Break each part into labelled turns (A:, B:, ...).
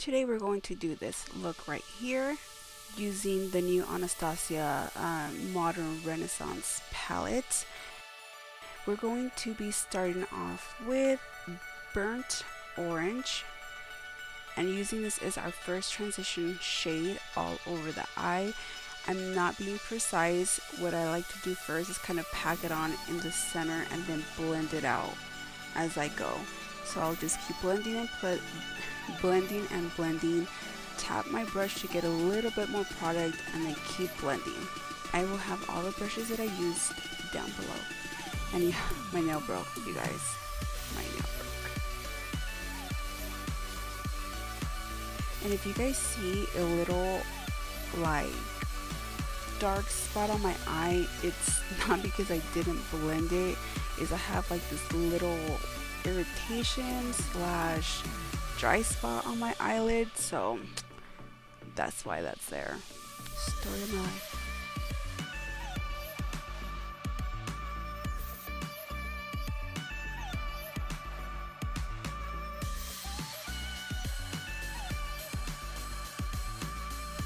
A: today we're going to do this look right here using the new Anastasia Modern Renaissance palette. We're going to be starting off with burnt orange and using this as our first transition shade all over the eye. I'm not being precise. What I like to do first is kind of pack it on in the center and then blend it out as I go. So I'll just keep blending and blending, tap my brush to get a little bit more product and then keep blending. I will have all the brushes that I used down below. And yeah, my nail broke, you guys. My nail broke. And if you guys see a little like dark spot on my eye, it's not because I didn't blend it, is I have like this little irritation slash dry spot on my eyelid, so that's why that's there. Story of my life.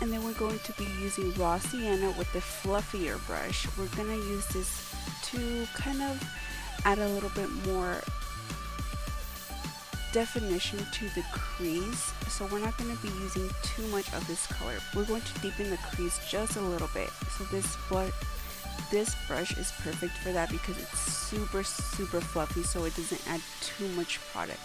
A: And then we're going to be using raw sienna with the fluffier brush. We're gonna use this to kind of add a little bit more definition to the crease, so we're not going to be using too much of this color. We're going to deepen the crease just a little bit, so this brush is perfect for that because it's super fluffy, so it doesn't add too much product.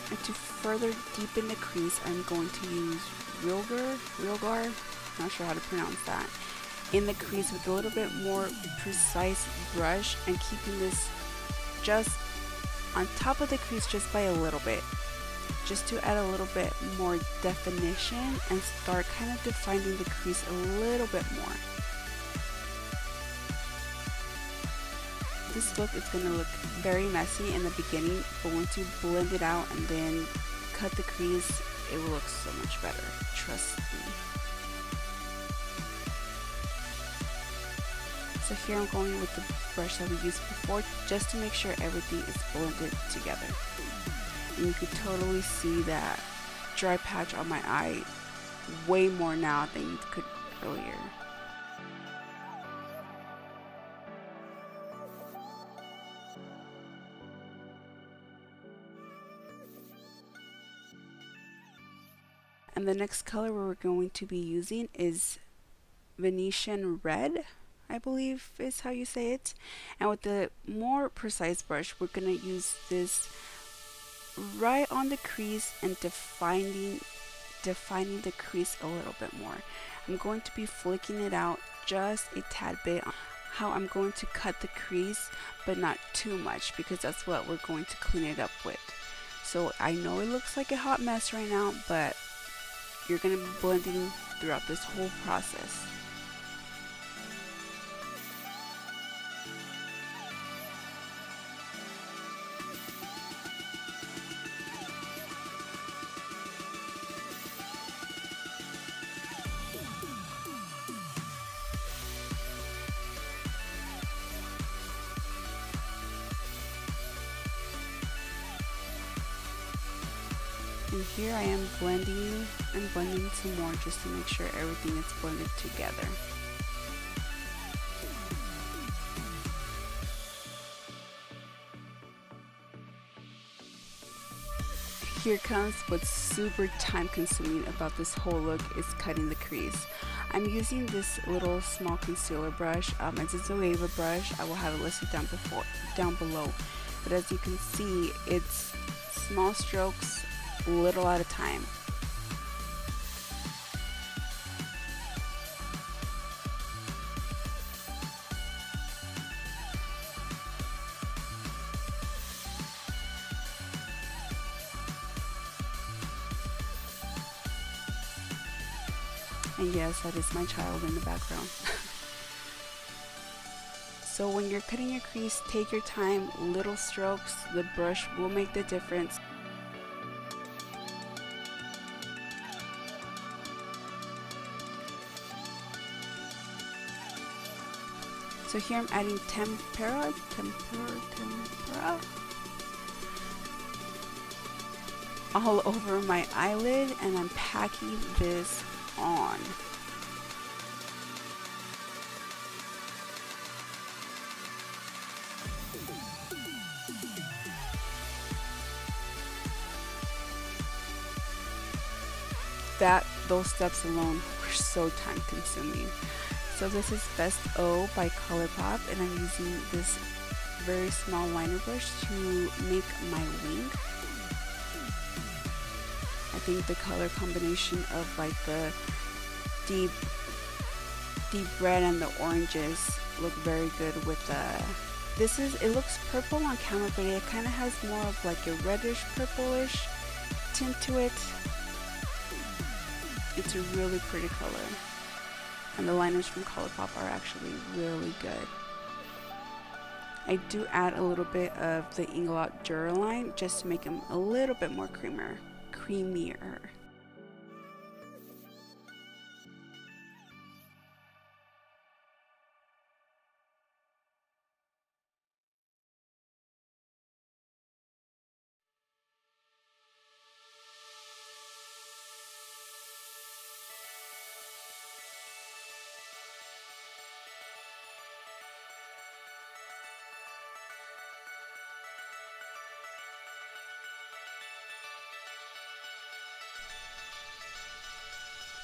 A: And to further deepen the crease, I'm going to use Realgar, not sure how to pronounce that, in the crease with a little bit more precise brush and keeping this just on top of the crease just by a little bit, just to add a little bit more definition and start kind of defining the crease a little bit more. This look is going to look very messy in the beginning, but once you blend it out and then cut the crease, it will look so much better. Trust me. So here I'm going with the brush that we used before just to make sure everything is blended together. And you can totally see that dry patch on my eye way more now than you could earlier. And the next color we're going to be using is Venetian Red, I believe is how you say it. And with the more precise brush, we're going to use this right on the crease and defining the crease a little bit more. I'm going to be flicking it out just a tad bit on how I'm going to cut the crease, but not too much because that's what we're going to clean it up with. So I know it looks like a hot mess right now, but you're going to be blending throughout this whole process. And here I am blending and blending some more just to make sure everything is blended together. Here comes what's super time consuming about this whole look is cutting the crease. I'm using this little small concealer brush. It's a Zoeva brush. I will have it listed down below. But as you can see, it's small strokes, little at a time. And yes, that is my child in the background. So when you're cutting your crease, take your time, little strokes, the brush will make the difference. So here I'm adding tempera all over my eyelid, and I'm packing this on. Those steps alone were so time consuming. So this is Best O by Colourpop, and I'm using this very small liner brush to make my wing. I think the color combination of like the deep red and the oranges look very good with it looks purple on camera, but it kind of has more of like a reddish purplish tint to it. It's a really pretty color, and the liners from Colourpop are actually really good. I do add a little bit of the Inglot Duraline just to make them a little bit more creamier.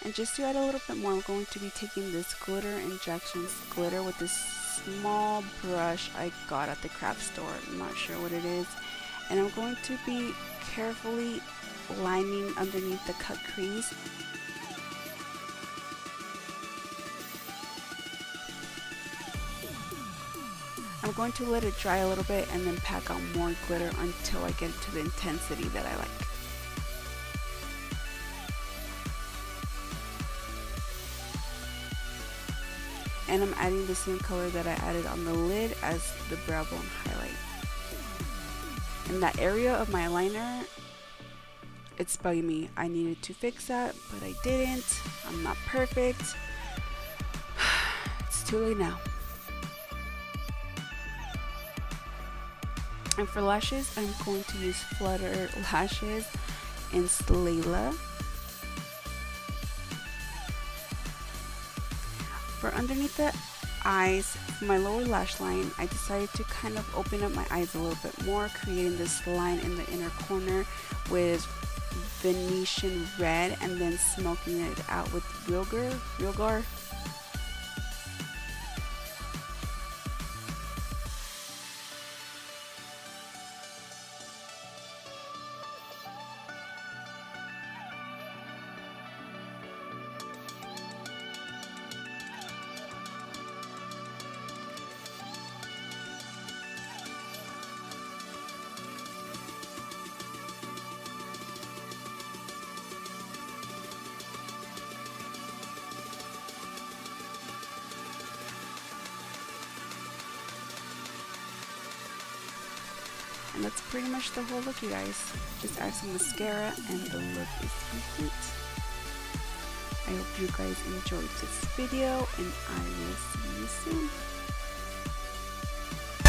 A: And just to add a little bit more, I'm going to be taking this Glitter Injections glitter with this small brush I got at the craft store. I'm not sure what it is. And I'm going to be carefully lining underneath the cut crease. I'm going to let it dry a little bit and then pack on more glitter until I get to the intensity that I like. And I'm adding the same color that I added on the lid as the brow bone highlight. And that area of my liner, it's bugging me. I needed to fix that, but I didn't. I'm not perfect. It's too late now. And for lashes, I'm going to use Flutter lashes in Slayla. For underneath the eyes, for my lower lash line, I decided to kind of open up my eyes a little bit more, creating this line in the inner corner with Venetian Red, and then smoking it out with Realgar. And that's pretty much the whole look, you guys. Just add some mascara and the look is complete. I hope you guys enjoyed this video, and I will see you soon.